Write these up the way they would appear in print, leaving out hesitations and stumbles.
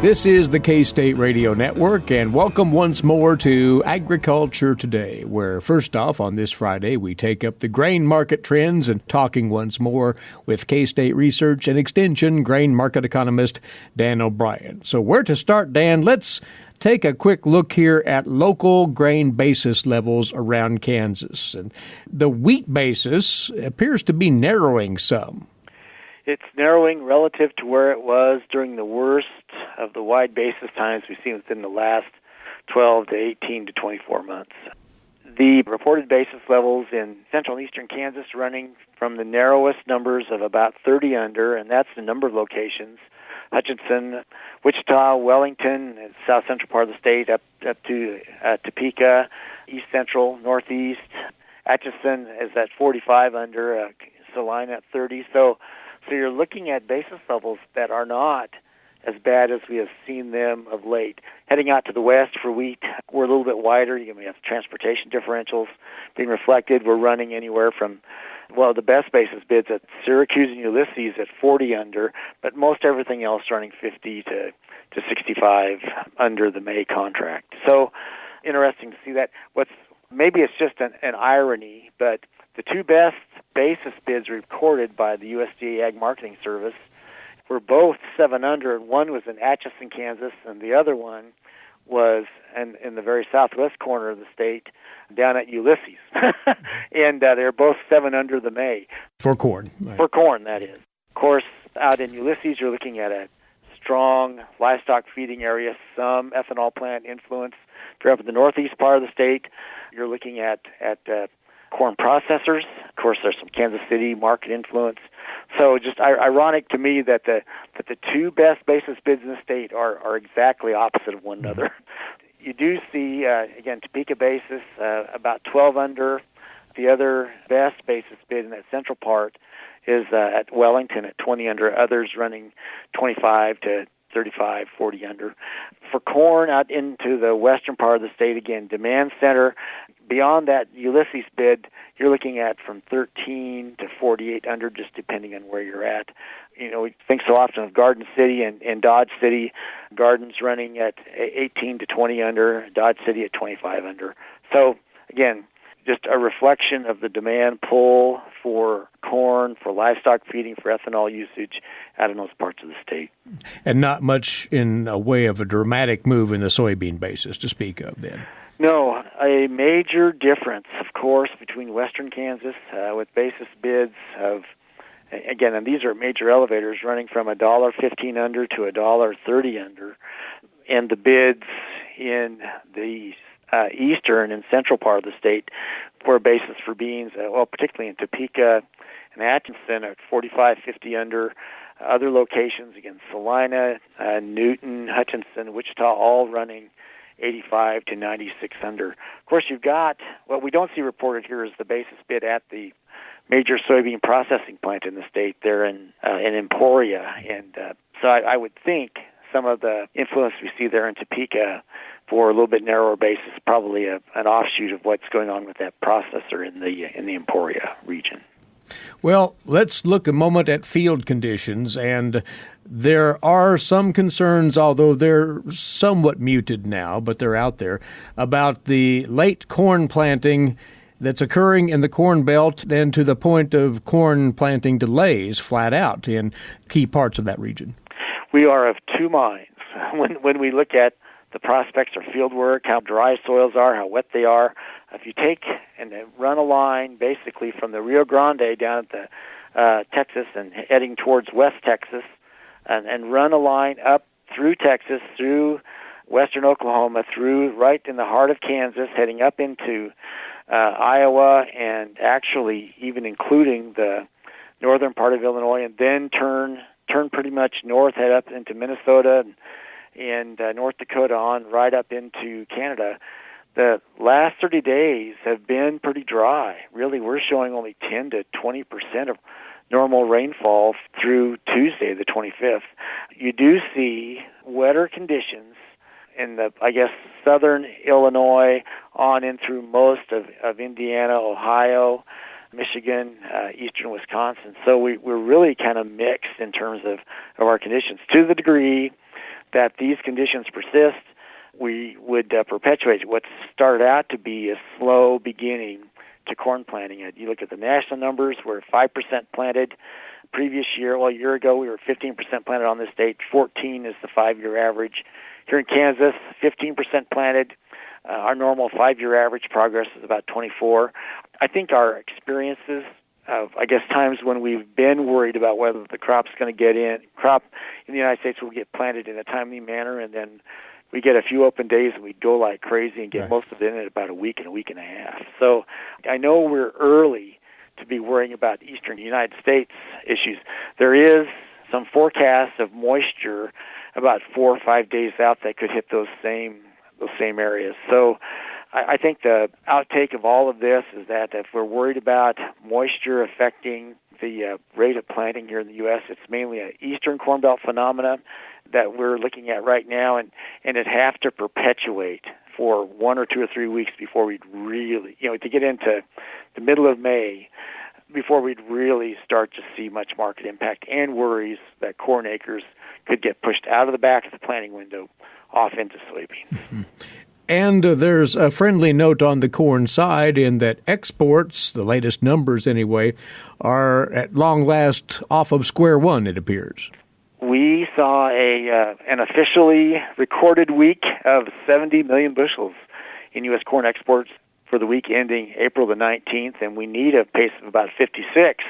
This is the K-State Radio Network, and welcome once more to Agriculture Today, where first off on this Friday we take up the grain market trends and talking once more with K-State Research and Extension grain market economist Dan O'Brien. So where to start, Dan? Let's take a quick look here at local grain basis levels around Kansas. And the wheat basis appears to be narrowing some. It's narrowing relative to where it was during the worst of the wide basis times we've seen within the last 12 to 18 to 24 months. The reported basis levels in central and eastern Kansas running from the narrowest numbers of about 30 under, and that's the number of locations, Hutchinson, Wichita, Wellington, south central part of the state, up to Topeka, east central, northeast. Atchison is at 45 under, Salina at 30. So you're looking at basis levels that are not as bad as we have seen them of late. Heading out to the west for wheat, we're a little bit wider. We have transportation differentials being reflected. We're running anywhere from, the best basis bids at Syracuse and Ulysses at 40 under, but most everything else running 50 to 65 under the May contract. So interesting to see that. Maybe it's just an irony, but the two best basis bids recorded by the USDA Ag Marketing Service were both 7 under, and one was in Atchison, Kansas, and the other one was in the very southwest corner of the state, down at Ulysses. And they're both 7 under the May. For corn. Right. For corn, that is. Of course, out in Ulysses, you're looking at a strong livestock feeding area, some ethanol plant influence. If you're up in the northeast part of the state, you're looking at corn processors. Of course, there's some Kansas City market influence. So just ironic to me that the two best basis bids in the state are exactly opposite of one another. You do see, again, Topeka basis about 12 under. The other best basis bid in that central part is at Wellington at 20 under. Others running 25 to 35, 40 under. For corn out into the western part of the state, again, demand center. Beyond that Ulysses bid, you're looking at from 13 to 48 under, just depending on where you're at. We think so often of Garden City and Dodge City. Garden's running at 18 to 20 under, Dodge City at 25 under. So, again, just a reflection of the demand pull for corn, for livestock feeding, for ethanol usage out in those parts of the state. And not much in a way of a dramatic move in the soybean basis to speak of then. No, a major difference, of course, between western Kansas with basis bids of, again, and these are major elevators running from $1.15 under to $1.30 under, and the bids in the eastern and central part of the state for basis for beans, particularly in Topeka and Atchison at 45, 50 under. Other locations, again, Salina, Newton, Hutchinson, Wichita, all running 85 to 96 under. Of course, you've got, what we don't see reported here is the basis bid at the major soybean processing plant in the state there in Emporia. And so I would think some of the influence we see there in Topeka for a little bit narrower basis, probably an offshoot of what's going on with that processor in the Emporia region. Well, let's look a moment at field conditions, and there are some concerns, although they're somewhat muted now, but they're out there, about the late corn planting that's occurring in the Corn Belt and to the point of corn planting delays flat out in key parts of that region. We are of two minds when we look at the prospects for field work, how dry soils are, how wet they are. If you take and run a line basically from the Rio Grande down at Texas and heading towards West Texas, and run a line up through Texas, through western Oklahoma, through right in the heart of Kansas, heading up into Iowa, and actually even including the northern part of Illinois, and then turn pretty much north, head up into Minnesota and North Dakota on right up into Canada. The last 30 days have been pretty dry. Really, we're showing only 10 to 20% of normal rainfall through Tuesday, the 25th. You do see wetter conditions in the, southern Illinois on in through most of Indiana, Ohio, Michigan, eastern Wisconsin. So we're really kind of mixed in terms of our conditions, to the degree that these conditions persist, we would perpetuate what started out to be a slow beginning to corn planting. You look at the national numbers, we're 5% planted. Previous year, a year ago, we were 15% planted on this date. 14 is the 5-year average. Here in Kansas, 15% planted. Our normal 5-year average progress is about 24. I think our experiences of, times when we've been worried about whether the crop in the United States will get planted in a timely manner, and then we get a few open days and we go like crazy and get most of it in about a week and a half. So I know we're early to be worrying about eastern United States issues. There is some forecasts of moisture about 4 or 5 days out that could hit those same areas. So I think the outtake of all of this is that if we're worried about moisture affecting the rate of planting here in the U.S., it's mainly an eastern Corn Belt phenomena that we're looking at right now, and it'd have to perpetuate for 1 or 2 or 3 weeks before we'd really, to get into the middle of May, before we'd really start to see much market impact and worries that corn acres could get pushed out of the back of the planting window off into soybeans. Mm-hmm. And there's a friendly note on the corn side in that exports, the latest numbers anyway, are at long last off of square one, it appears. We saw an officially recorded week of 70 million bushels in U.S. corn exports for the week ending April the 19th, and we need a pace of about 56 to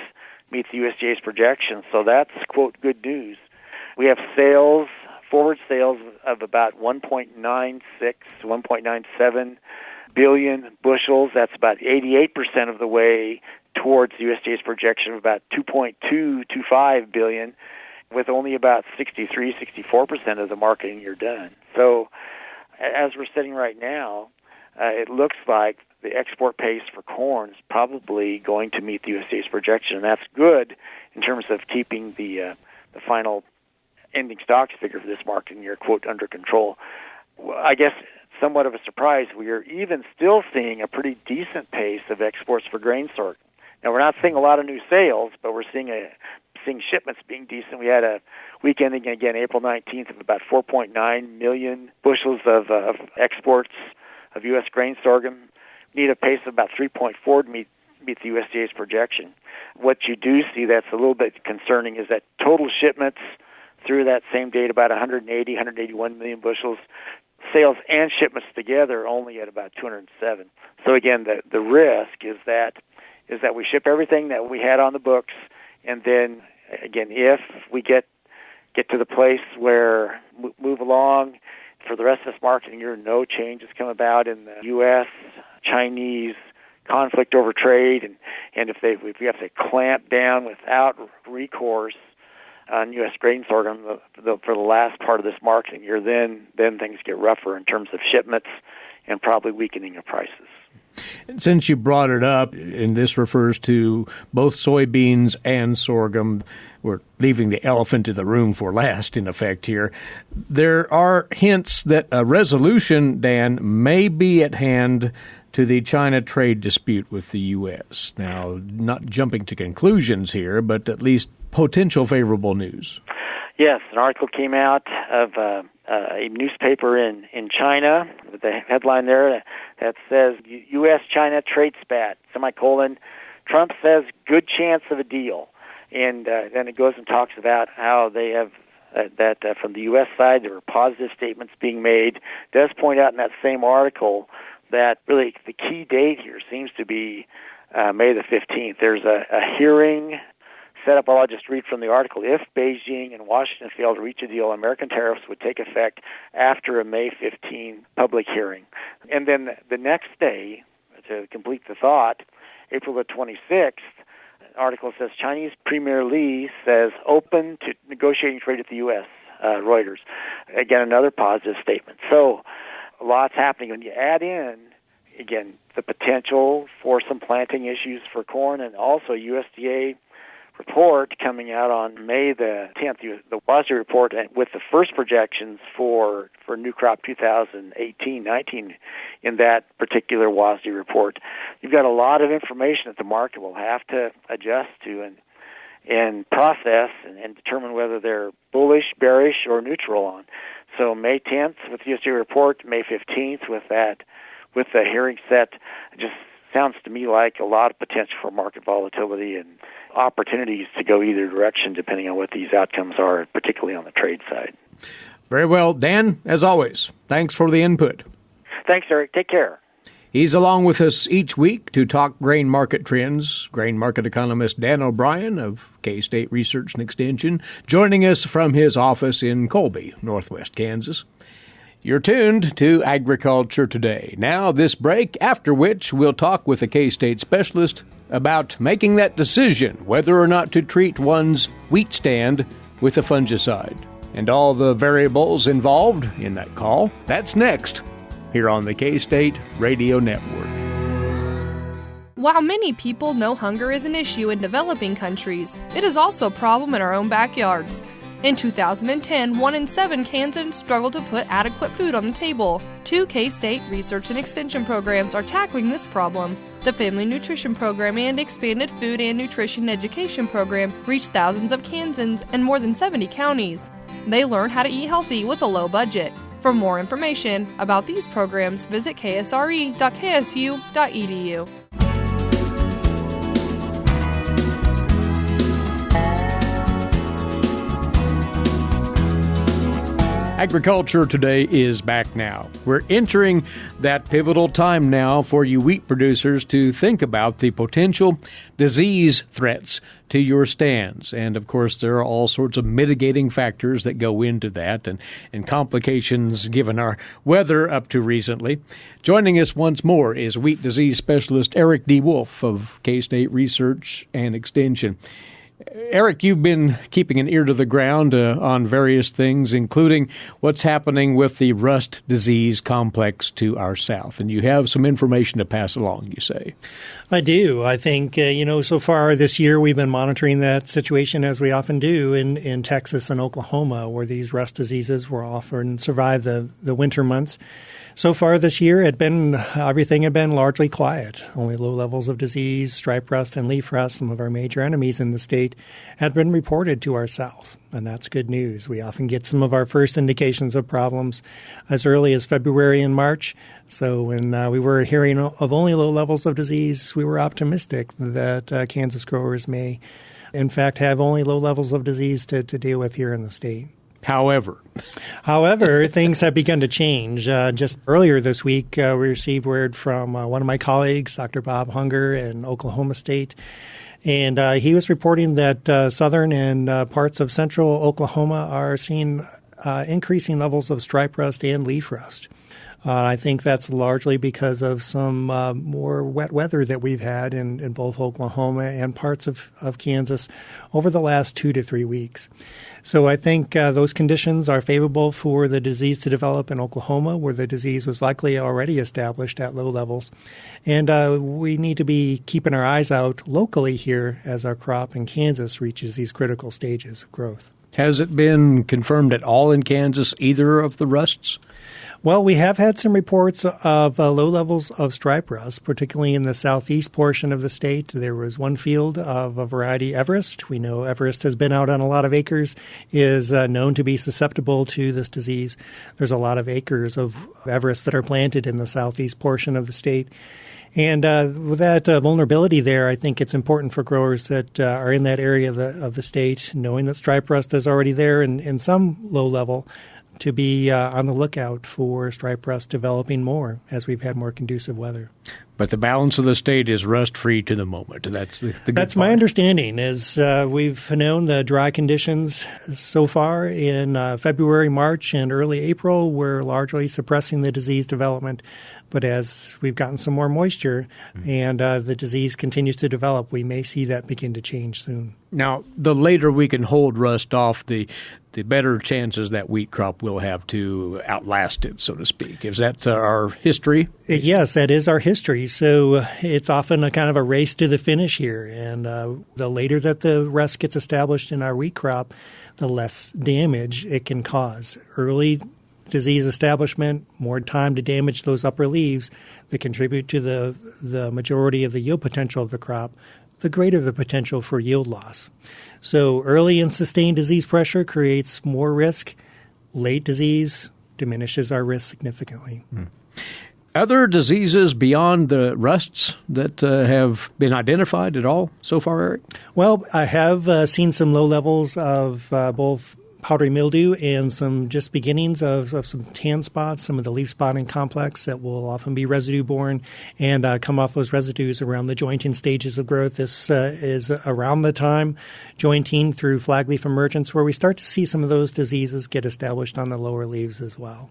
meet the USDA's projections. So that's, quote, good news. We have forward sales of about 1.96, 1.97 billion bushels. That's about 88% of the way towards the USDA's projection of about 2.225 billion, with only about 64% of the marketing year done. So as we're sitting right now, it looks like the export pace for corn is probably going to meet the USDA's projection, and that's good in terms of keeping the final ending stocks figure for this marketing year, quote, under control. I guess somewhat of a surprise, we are even still seeing a pretty decent pace of exports for grain sorghum. Now, we're not seeing a lot of new sales, but we're seeing shipments being decent. We had a week ending, again, April 19th of about 4.9 million bushels of exports of U.S. grain sorghum. We need a pace of about 3.4 to meet the USDA's projection. What you do see that's a little bit concerning is that total shipments through that same date, about 181 million bushels. Sales and shipments together only at about 207. So again, the risk is that we ship everything that we had on the books, and then again, if we get to the place where move along for the rest of this marketing year, no changes come about in the U.S.-Chinese conflict over trade, and if we have to clamp down without recourse on U.S. grain sorghum for the last part of this marketing year, then things get rougher in terms of shipments and probably weakening of prices. And since you brought it up, and this refers to both soybeans and sorghum, we're leaving the elephant in the room for last, in effect here. There are hints that a resolution, Dan, may be at hand to the China trade dispute with the U.S. Now, not jumping to conclusions here, but at least potential favorable news. Yes, an article came out of a newspaper in China with a headline there that says, U.S.-China trade spat, semicolon, Trump says good chance of a deal. And then it goes and talks about how they have, that from the U.S. side there were positive statements being made. It does point out in that same article that really the key date here seems to be May the 15th. There's a hearing set up. I'll just read from the article. If Beijing and Washington fail to reach a deal, American tariffs would take effect after a May 15 public hearing. And then the next day, to complete the thought, April the 26th, an article says Chinese Premier Li says open to negotiating trade with the U.S., Reuters. Again, another positive statement. So lots happening. When you add in, again, the potential for some planting issues for corn and also USDA report coming out on May the 10th, the WASDE report with the first projections for new crop 2018-19 in that particular WASDE report. You've got a lot of information that the market will have to adjust to and process and determine whether they're bullish, bearish, or neutral on. So May 10th with the USDA report, May 15th with the hearing set, it just sounds to me like a lot of potential for market volatility and opportunities to go either direction depending on what these outcomes are, particularly on the trade side. Very well. Dan, as always, thanks for the input. Thanks, Eric. Take care. He's along with us each week to talk grain market trends. Grain market economist Dan O'Brien of K-State Research and Extension, joining us from his office in Colby, northwest Kansas. You're tuned to Agriculture Today. Now, this break, after which we'll talk with a K-State specialist about making that decision whether or not to treat one's wheat stand with a fungicide and all the variables involved in that call. That's next here on the K-State Radio Network. While many people know hunger is an issue in developing countries, it is also a problem in our own backyards. In 2010, 1 in 7 Kansans struggled to put adequate food on the table. 2 K-State Research and Extension programs are tackling this problem. The Family Nutrition Program and Expanded Food and Nutrition Education Program reach thousands of Kansans in more than 70 counties. They learn how to eat healthy with a low budget. For more information about these programs, visit ksre.ksu.edu. Agriculture Today is back now. We're entering that pivotal time now for you wheat producers to think about the potential disease threats to your stands. And, of course, there are all sorts of mitigating factors that go into that and complications given our weather up to recently. Joining us once more is wheat disease specialist Erick DeWolf of K-State Research and Extension. Eric, you've been keeping an ear to the ground on various things, including what's happening with the rust disease complex to our south. And you have some information to pass along, you say. I do. I think, so far this year we've been monitoring that situation as we often do in Texas and Oklahoma, where these rust diseases were often survive the winter months. So far this year, everything had been largely quiet. Only low levels of disease, stripe rust, and leaf rust, some of our major enemies in the state, had been reported to our south, and that's good news. We often get some of our first indications of problems as early as February and March. So when we were hearing of only low levels of disease, we were optimistic that Kansas growers may, in fact, have only low levels of disease to deal with here in the state. However, things have begun to change. Just earlier this week, we received word from one of my colleagues, Dr. Bob Hunger in Oklahoma State, and he was reporting that southern and parts of central Oklahoma are seeing increasing levels of stripe rust and leaf rust. I think that's largely because of some more wet weather that we've had in both Oklahoma and parts of Kansas over the last 2 to 3 weeks. So I think those conditions are favorable for the disease to develop in Oklahoma, where the disease was likely already established at low levels. And we need to be keeping our eyes out locally here as our crop in Kansas reaches these critical stages of growth. Has it been confirmed at all in Kansas, either of the rusts? Well, we have had some reports of low levels of stripe rust, particularly in the southeast portion of the state. There was one field of a variety Everest. We know Everest has been out on a lot of acres, is known to be susceptible to this disease. There's a lot of acres of Everest that are planted in the southeast portion of the state. And with that vulnerability there, I think it's important for growers that are in that area of the state, knowing that stripe rust is already there in some low level, to be on the lookout for stripe rust developing more as we've had more conducive weather. But the balance of the state is rust-free to the moment. That's the good That's part. My understanding is we've known the dry conditions so far in February, March, and early April were largely suppressing the disease development. But as we've gotten some more moisture and the disease continues to develop, we may see that begin to change soon. Now, the later we can hold rust off, the better chances that wheat crop will have to outlast it, so to speak. Is that our history? Yes, that is our history. So it's often a kind of a race to the finish here. And the later that the rust gets established in our wheat crop, the less damage it can cause. Early disease establishment, more time to damage those upper leaves that contribute to the majority of the yield potential of the crop, the greater the potential for yield loss. So early and sustained disease pressure creates more risk. late disease diminishes our risk significantly. Other diseases beyond the rusts that have been identified at all so far, Eric? Well, I have seen some low levels of both powdery mildew and some just beginnings of some tan spots, some of the leaf spotting complex that will often be residue-borne and come off those residues around the jointing stages of growth. This is around the time jointing through flag leaf emergence where we start to see some of those diseases get established on the lower leaves as well.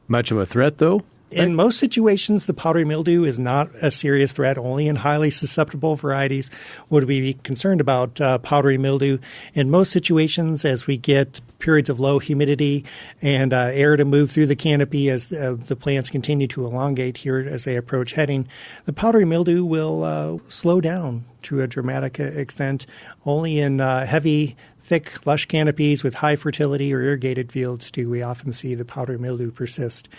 Much of a threat, though? In most situations, the powdery mildew is not a serious threat. Only in highly susceptible varieties would we be concerned about powdery mildew. In most situations, as we get periods of low humidity and air to move through the canopy as the plants continue to elongate here as they approach heading, the powdery mildew will slow down to a dramatic extent. Only in heavy, thick, lush canopies with high fertility or irrigated fields do we often see the powdery mildew persist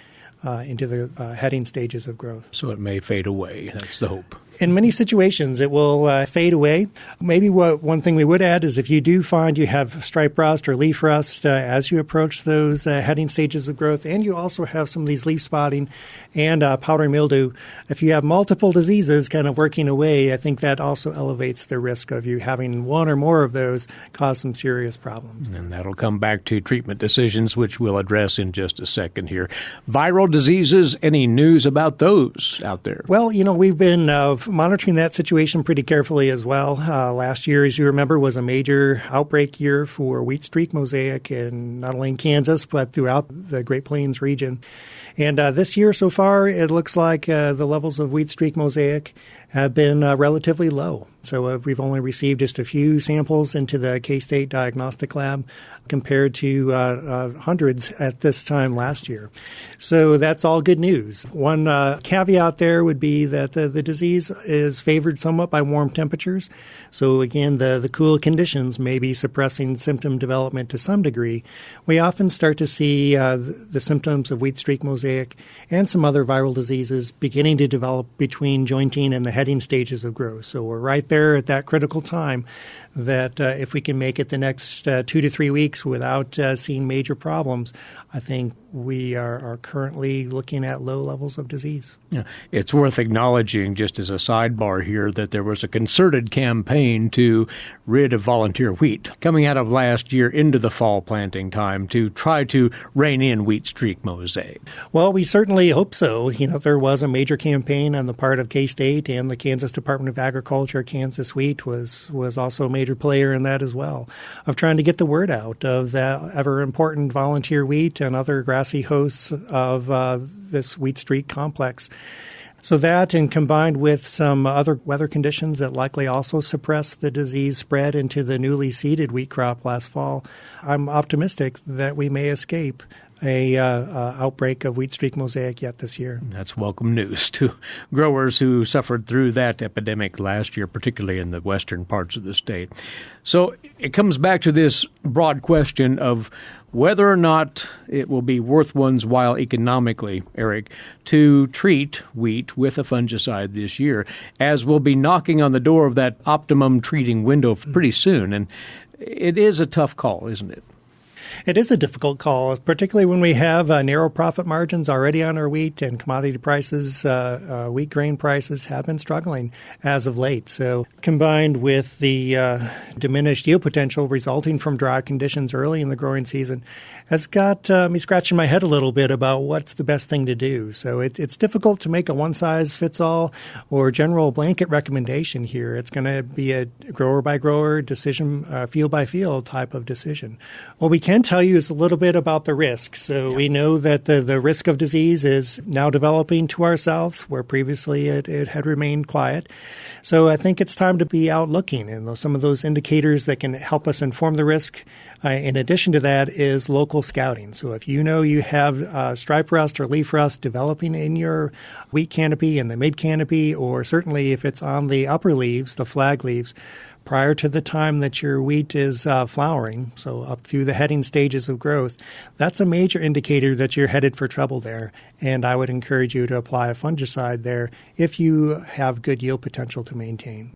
into the heading stages of growth. So it may fade away. That's the hope. In many situations, it will fade away. Maybe one thing we would add is if you do find you have stripe rust or leaf rust as you approach those heading stages of growth, and you also have some of these leaf spotting and powdery mildew, if you have multiple diseases kind of working away, I think that also elevates the risk of you having one or more of those cause some serious problems. And that'll come back to treatment decisions, which we'll address in just a second here. Viral diseases, any news about those out there? Well, we've been monitoring that situation pretty carefully as well. Last year, as you remember, was a major outbreak year for wheat streak mosaic in not only in Kansas, but throughout the Great Plains region. And this year so far, it looks like the levels of wheat streak mosaic have been relatively low. So we've only received just a few samples into the K-State Diagnostic Lab compared to hundreds at this time last year. So that's all good news. One caveat there would be that the disease is favored somewhat by warm temperatures. So again, the cool conditions may be suppressing symptom development to some degree. We often start to see the symptoms of wheat streak mosaic and some other viral diseases beginning to develop between jointing and the heading stages of growth. So we're right there at that critical time that if we can make it the next 2 to 3 weeks without seeing major problems, I think we are currently looking at low levels of disease. Yeah. It's worth acknowledging, just as a sidebar here, that there was a concerted campaign to rid of volunteer wheat coming out of last year into the fall planting time to try to rein in wheat streak mosaic. Well, we certainly hope so. There was a major campaign on the part of K-State, and the Kansas Department of Agriculture. Kansas Wheat was also a major player in that as well, of trying to get the word out of that ever-important volunteer wheat and other grassy hosts of this wheat streak complex. So that, and combined with some other weather conditions that likely also suppressed the disease spread into the newly seeded wheat crop last fall, I'm optimistic that we may escape a outbreak of wheat streak mosaic yet this year. That's welcome news to growers who suffered through that epidemic last year, particularly in the western parts of the state. So it comes back to this broad question of whether or not it will be worth one's while economically, Eric, to treat wheat with a fungicide this year, as we'll be knocking on the door of that optimum treating window pretty soon. And it is a tough call, isn't it? It is a difficult call, particularly when we have narrow profit margins already on our wheat, and commodity prices, wheat grain prices have been struggling as of late. So combined with the diminished yield potential resulting from dry conditions early in the growing season has got me scratching my head a little bit about what's the best thing to do. So it's difficult to make a one-size-fits-all or general blanket recommendation here. It's going to be a grower-by-grower decision, field-by-field type of decision. What we can tell you is a little bit about the risk. So we know that the risk of disease is now developing to our south, where previously it had remained quiet. So I think it's time to be out looking, and some of those indicators that can help us inform the risk. In addition to that is local scouting. So if you know you have stripe rust or leaf rust developing in your wheat canopy and the mid canopy, or certainly if it's on the upper leaves, the flag leaves, prior to the time that your wheat is flowering, so up through the heading stages of growth, that's a major indicator that you're headed for trouble there. And I would encourage you to apply a fungicide there if you have good yield potential to maintain.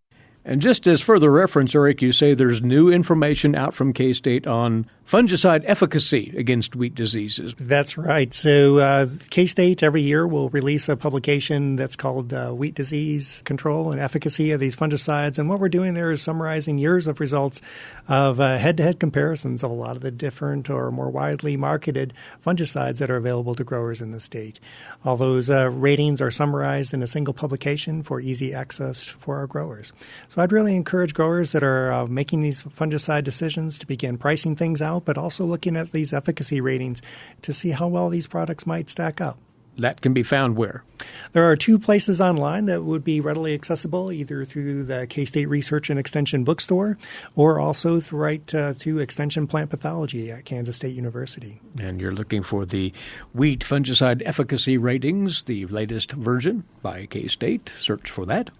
And just as further reference, Eric, you say there's new information out from K-State on fungicide efficacy against wheat diseases. That's right. So K-State every year will release a publication that's called Wheat Disease Control and Efficacy of these Fungicides. And what we're doing there is summarizing years of results of head-to-head comparisons of a lot of the different or more widely marketed fungicides that are available to growers in the state. All those ratings are summarized in a single publication for easy access for our growers. So I'd really encourage growers that are making these fungicide decisions to begin pricing things out, but also looking at these efficacy ratings to see how well these products might stack up. That can be found where? There are 2 places online that would be readily accessible, either through the K-State Research and Extension bookstore or also through Extension Plant Pathology at Kansas State University. And you're looking for the wheat fungicide efficacy ratings, the latest version by K-State. Search for that.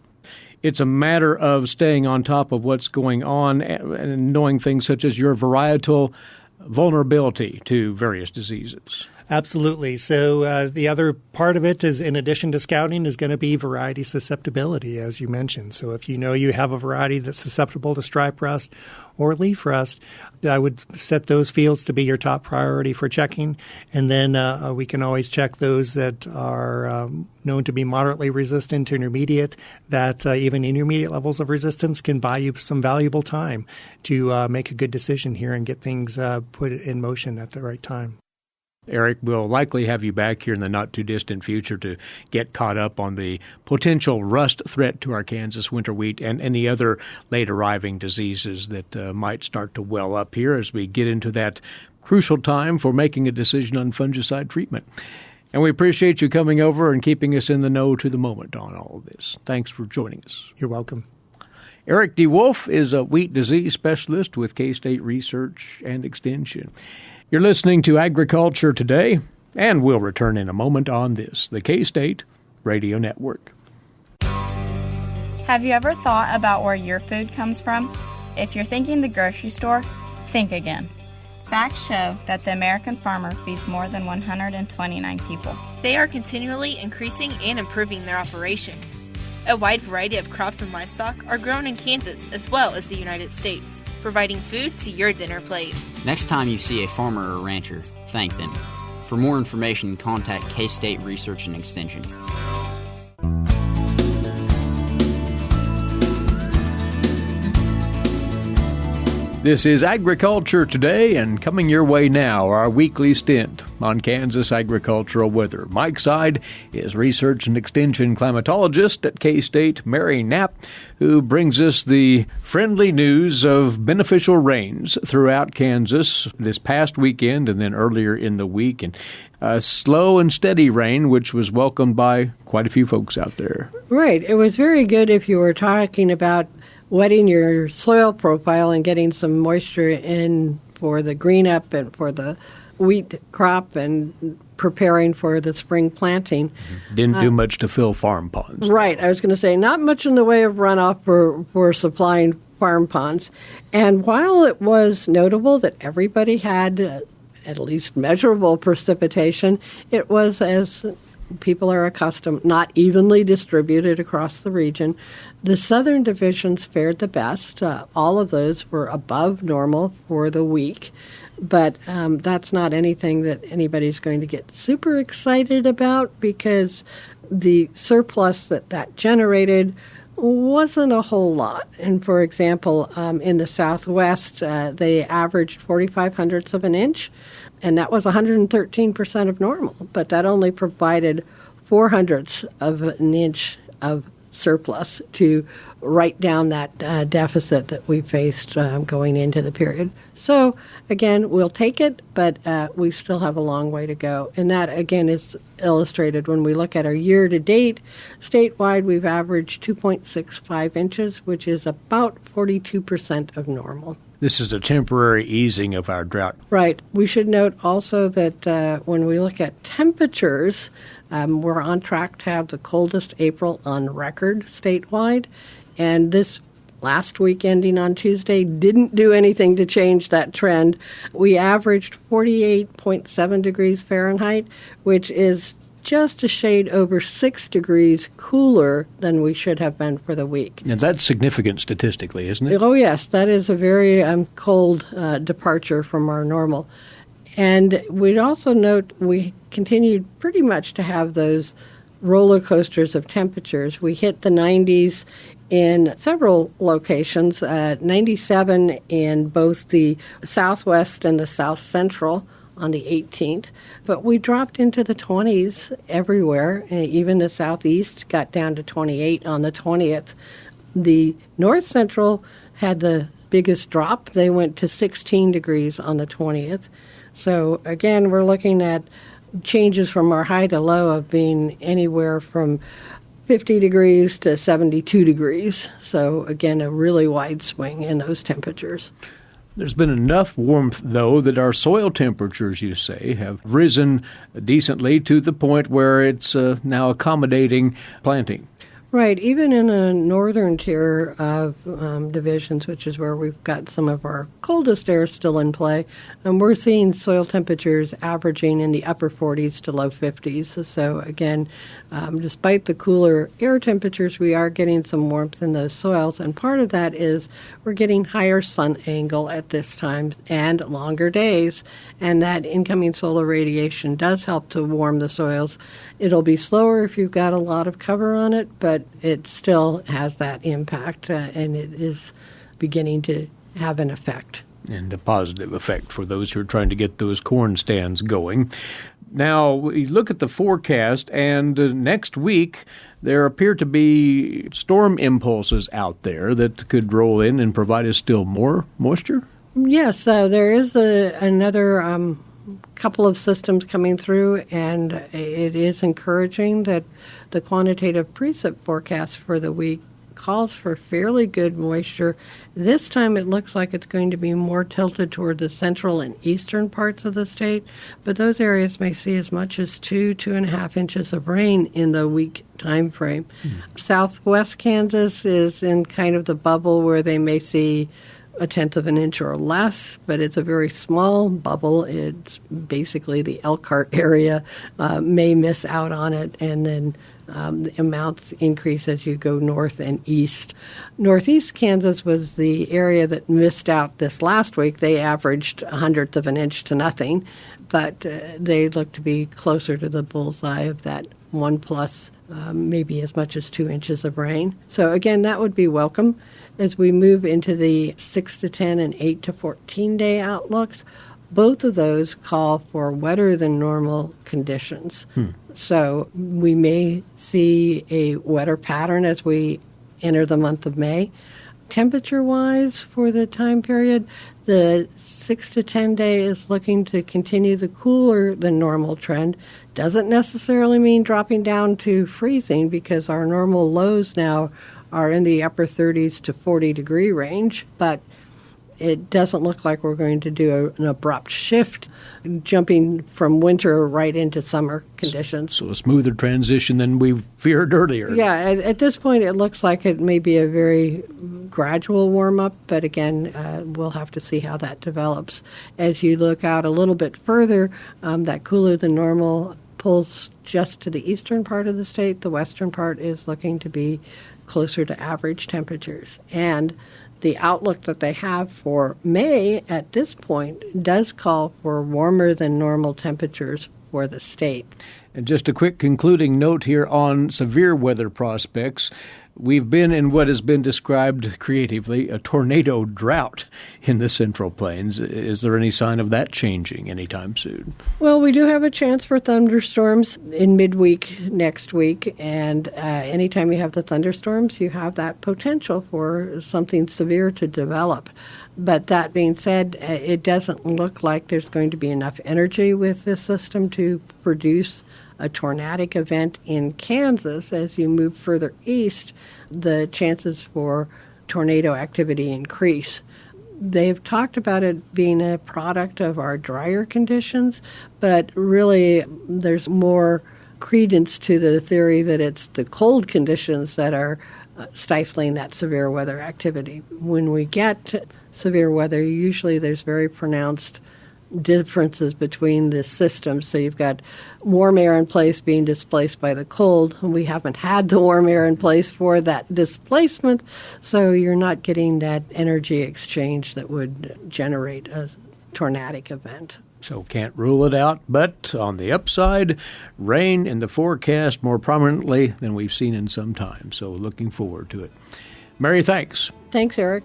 It's a matter of staying on top of what's going on and knowing things such as your varietal vulnerability to various diseases. Absolutely. So the other part of it is, in addition to scouting, is going to be variety susceptibility, as you mentioned. So if you know you have a variety that's susceptible to stripe rust or leaf rust, I would set those fields to be your top priority for checking. And then we can always check those that are known to be moderately resistant to intermediate, that even intermediate levels of resistance can buy you some valuable time to make a good decision here and get things put in motion at the right time. Eric, we'll likely have you back here in the not-too-distant future to get caught up on the potential rust threat to our Kansas winter wheat and any other late-arriving diseases that might start to well up here as we get into that crucial time for making a decision on fungicide treatment. And we appreciate you coming over and keeping us in the know to the moment on all of this. Thanks for joining us. You're welcome. Erick DeWolf is a wheat disease specialist with K-State Research and Extension. You're listening to Agriculture Today, and we'll return in a moment on this, the K-State Radio Network. Have you ever thought about where your food comes from? If you're thinking the grocery store, think again. Facts show that the American farmer feeds more than 129 people. They are continually increasing and improving their operations. A wide variety of crops and livestock are grown in Kansas as well as the United States, providing food to your dinner plate. Next time you see a farmer or rancher, thank them. For more information, contact K-State Research and Extension. This is Agriculture Today, and coming your way now, our weekly stint on Kansas agricultural weather. Mike Side is Research and Extension climatologist at K-State, Mary Knapp, who brings us the friendly news of beneficial rains throughout Kansas this past weekend and then earlier in the week. And slow and steady rain, which was welcomed by quite a few folks out there. Right. It was very good if you were talking about wetting your soil profile and getting some moisture in for the green up and for the wheat crop and preparing for the spring planting. Didn't do much to fill farm ponds. Right. I was going to say not much in the way of runoff for supplying farm ponds. And while it was notable that everybody had at least measurable precipitation, it was, as people are accustomed, not evenly distributed across the region. The southern divisions fared the best. All of those were above normal for the week, but that's not anything that anybody's going to get super excited about because the surplus that generated wasn't a whole lot. And for example, in the southwest, they averaged 0.45 of an inch, and that was 113% of normal, but that only provided 0.04 of an inch of surplus to write down that deficit that we faced going into the period. So, again, we'll take it, but we still have a long way to go. And that, again, is illustrated when we look at our year-to-date. Statewide, we've averaged 2.65 inches, which is about 42% of normal. This is a temporary easing of our drought. Right. We should note also that when we look at temperatures, we're on track to have the coldest April on record statewide. And this last week ending on Tuesday didn't do anything to change that trend. We averaged 48.7 degrees Fahrenheit, which is just a shade over 6 degrees cooler than we should have been for the week. Now, that's significant statistically, isn't it? Oh, yes. That is a very cold departure from our normal. And we'd also note we continued pretty much to have those roller coasters of temperatures. We hit the 90s in several locations, 97 in both the southwest and the south central on the 18th, but we dropped into the 20s everywhere. Even the southeast got down to 28 on the 20th. The north central had the biggest drop. They went to 16 degrees on the 20th. So again, we're looking at changes from our high to low of being anywhere from 50 degrees to 72 degrees. So again, a really wide swing in those temperatures. There's been enough warmth, though, that our soil temperatures, you say, have risen decently to the point where it's now accommodating planting. Right. Even in the northern tier of divisions, which is where we've got some of our coldest air still in play, we're seeing soil temperatures averaging in the upper 40s to low 50s. So again, despite the cooler air temperatures, we are getting some warmth in those soils. And part of that is we're getting higher sun angle at this time and longer days. And that incoming solar radiation does help to warm the soils. It'll be slower if you've got a lot of cover on it, but it still has that impact, and it is beginning to have an effect. And a positive effect for those who are trying to get those corn stands going. Now, we look at the forecast, and next week there appear to be storm impulses out there that could roll in and provide us still more moisture? Yes, there is another couple of systems coming through, and it is encouraging that the quantitative precip forecast for the week calls for fairly good moisture. This time it looks like it's going to be more tilted toward the central and eastern parts of the state, but those areas may see as much as 2.5 inches of rain in the week time frame. Southwest Kansas is in kind of the bubble where they may see 1/10 of an inch or less, but it's a very small bubble. It's basically the Elkhart area may miss out on it, and then the amounts increase as you go north and east. Northeast Kansas was the area that missed out this last week. They averaged 1/100 of an inch to nothing, but they look to be closer to the bullseye of that 1+, maybe as much as 2 inches of rain. So again, that would be welcome. As we move into the 6 to 10 and 8 to 14 day outlooks, both of those call for wetter than normal conditions. So we may see a wetter pattern as we enter the month of May. Temperature-wise for the time period, the 6 to 10 day is looking to continue the cooler than normal trend. Doesn't necessarily mean dropping down to freezing, because our normal lows now are in the upper 30s to 40 degree range, but it doesn't look like we're going to do an abrupt shift, jumping from winter right into summer conditions. So a smoother transition than we feared earlier. Yeah, at this point it looks like it may be a very gradual warm-up, but again, we'll have to see how that develops. As you look out a little bit further, that cooler than normal pulls just to the eastern part of the state. The western part is looking to be closer to average temperatures. And the outlook that they have for May at this point does call for warmer than normal temperatures for the state. And just a quick concluding note here on severe weather prospects. We've been in what has been described creatively a tornado drought in the Central Plains. Is there any sign of that changing anytime soon? Well, we do have a chance for thunderstorms in midweek next week, and anytime you have the thunderstorms, you have that potential for something severe to develop. But that being said, it doesn't look like there's going to be enough energy with this system to produce a tornadic event in Kansas. As you move further east, the chances for tornado activity increase. They've talked about it being a product of our drier conditions, but really there's more credence to the theory that it's the cold conditions that are stifling that severe weather activity. When we get severe weather, usually there's very pronounced differences between the systems. So you've got warm air in place being displaced by the cold, and we haven't had the warm air in place for that displacement, so you're not getting that energy exchange that would generate a tornadic event. So can't rule it out, but on the upside, rain in the forecast more prominently than we've seen in some time. So looking forward to it. Mary, thanks. Thanks, Eric.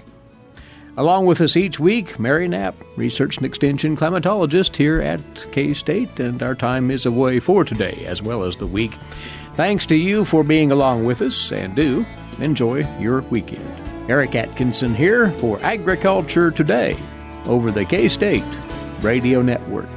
Along with us each week, Mary Knapp, Research and Extension climatologist here at K-State, and our time is away for today as well as the week. Thanks to you for being along with us, and do enjoy your weekend. Eric Atkinson here for Agriculture Today over the K-State Radio Network.